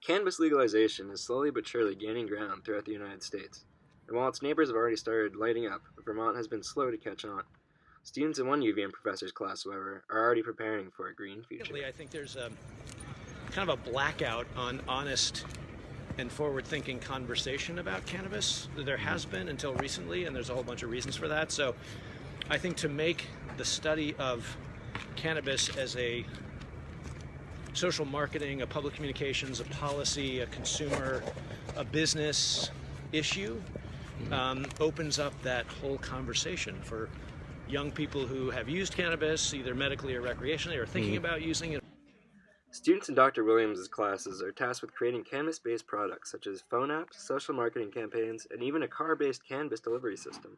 Cannabis legalization is slowly but surely gaining ground throughout the United States, and while its neighbors have already started lighting up, Vermont has been slow to catch on. Students in one UVM professor's class, however, are already preparing for a green future. I think there's a kind of a blackout on honest and forward-thinking conversation about cannabis. There has been until recently, and there's a whole bunch of reasons for that. So I think to make the study of cannabis as a social marketing, a public communications, a policy, a consumer, a business issue opens up that whole conversation for young people who have used cannabis, either medically or recreationally, or thinking about using it. Students in Dr. Williams' classes are tasked with creating cannabis-based products such as phone apps, social marketing campaigns, and even a car-based cannabis delivery system.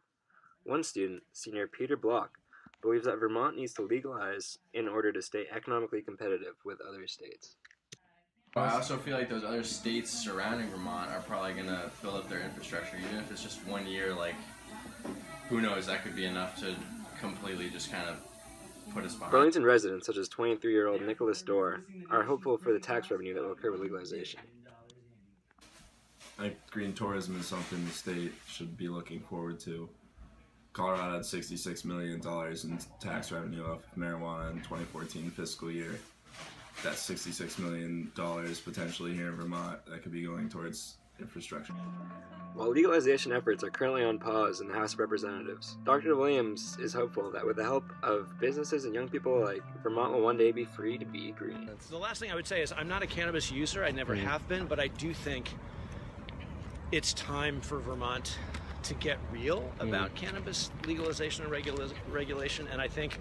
One student, senior Peter Block, believes that Vermont needs to legalize in order to stay economically competitive with other states. I also feel like those other states surrounding Vermont are probably going to build up their infrastructure. Even if it's just 1 year, like, who knows, that could be enough to completely just kind of put us behind. Burlington residents, such as 23-year-old Nicholas Dorr, are hopeful for the tax revenue that will occur with legalization. I think green tourism is something the state should be looking forward to. Colorado had $66 million in tax revenue off of marijuana in 2014 fiscal year. That's $66 million potentially here in Vermont that could be going towards infrastructure. While legalization efforts are currently on pause in the House of Representatives, Dr. Williams is hopeful that with the help of businesses and young people alike, Vermont will one day be free to be green. The last thing I would say is I'm not a cannabis user, I never have been, but I do think it's time for Vermont to get real about cannabis legalization and regulation, and I think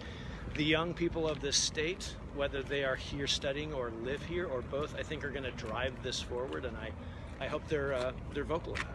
the young people of this state, whether they are here studying or live here or both, I think are going to drive this forward, and I hope they're vocal about it.